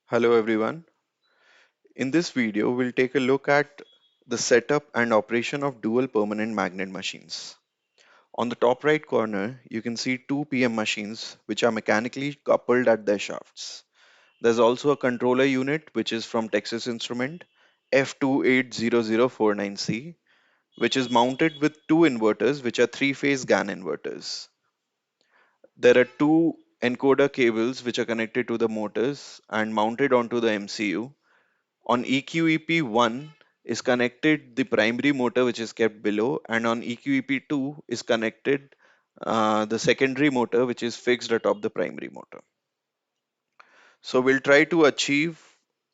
Hello everyone. In this video, we'll take a look at the setup and operation of dual permanent magnet machines. On the top right corner, you can see two PM machines which are mechanically coupled at their shafts. There's also a controller unit which is from Texas Instrument F280049C, which is mounted with two inverters which are three-phase GAN inverters. There are two encoder cables which are connected to the motors and mounted onto the MCU. On EQEP1 is connected the primary motor which is kept below, and on EQEP2 is connected the secondary motor which is fixed atop the primary motor. So we'll try to achieve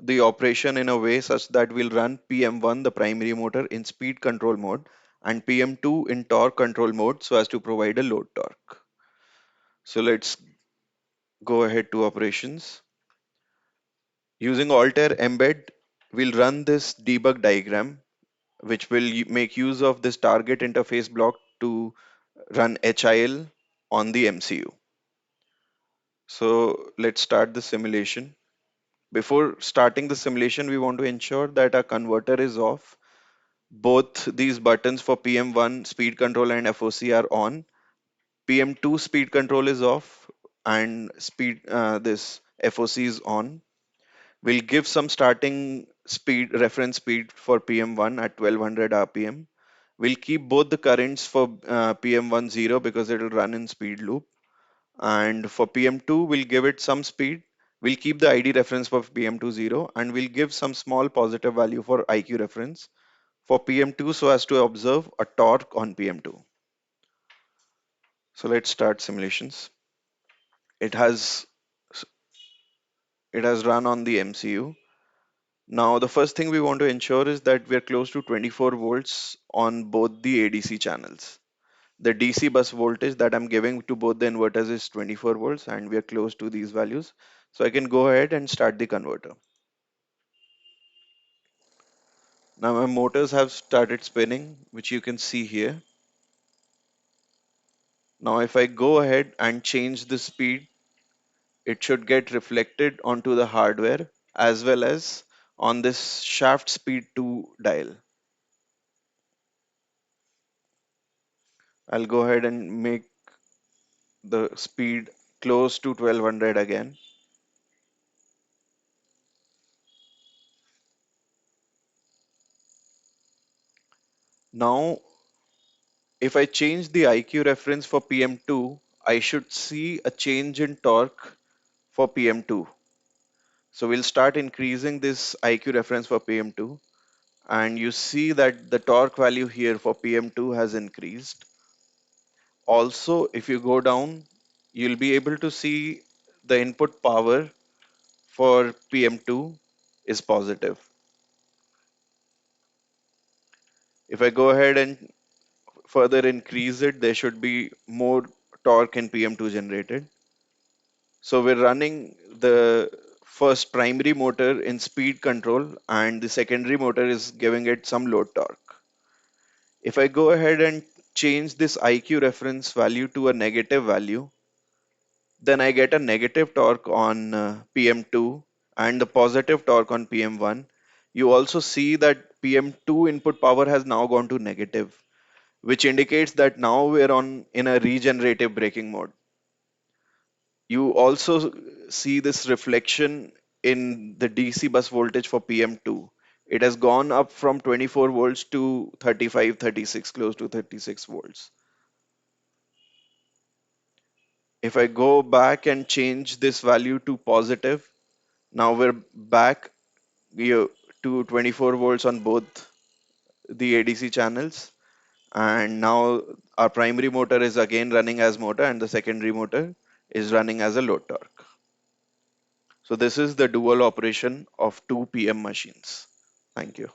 the operation in a way such that we'll run PM1, the primary motor, in speed control mode and PM2 in torque control mode so as to provide a load torque. So let's go ahead to operations. Using Altair Embed, we'll run this debug diagram which will make use of this target interface block to run HIL on the MCU. So let's start the simulation. Before starting the simulation, we want to ensure that our converter is off. Both these buttons for PM1 speed control and FOC are on. PM2 speed control is off and this FOC is on. We'll give some starting speed reference speed for PM1 at 1200 RPM. We'll keep both the currents for PM1 0 because it will run in speed loop. And for PM2, we'll give it some speed. We'll keep the ID reference for PM2 0 and we'll give some small positive value for IQ reference for PM2 so as to observe a torque on PM2. So let's start simulations. It has it has run on the MCU. Now, the first thing we want to ensure is that we're close to 24 volts on both the ADC channels. The DC bus voltage that I'm giving to both the inverters is 24 volts and we are close to these values. So I can go ahead and start the converter. Now my motors have started spinning, which you can see here. Now if I go ahead and change the speed, it should get reflected onto the hardware as well as on this shaft speed 2 dial. I'll go ahead and make the speed close to 1200 again. Now, if I change the IQ reference for PM2, I should see a change in torque for PM2. So we'll start increasing this IQ reference for PM2 and you see that the torque value here for PM2 has increased. Also, if you go down, you'll be able to see the input power for PM2 is positive. If I go ahead and further increase it, there should be more torque in PM2 generated. So we're running the first primary motor in speed control and the secondary motor is giving it some load torque. If I go ahead and change this IQ reference value to a negative value, then I get a negative torque on PM2 and the positive torque on PM1. You also see that PM2 input power has now gone to negative, which indicates that now we're on in a regenerative braking mode. You also see this reflection in the DC bus voltage for PM2. It has gone up from 24 volts to 35, 36, close to 36 volts. If I go back and change this value to positive, now we're back to 24 volts on both the ADC channels. And now our primary motor is again running as motor and the secondary motor is running as a load torque. So this is the dual operation of two PM machines. Thank you.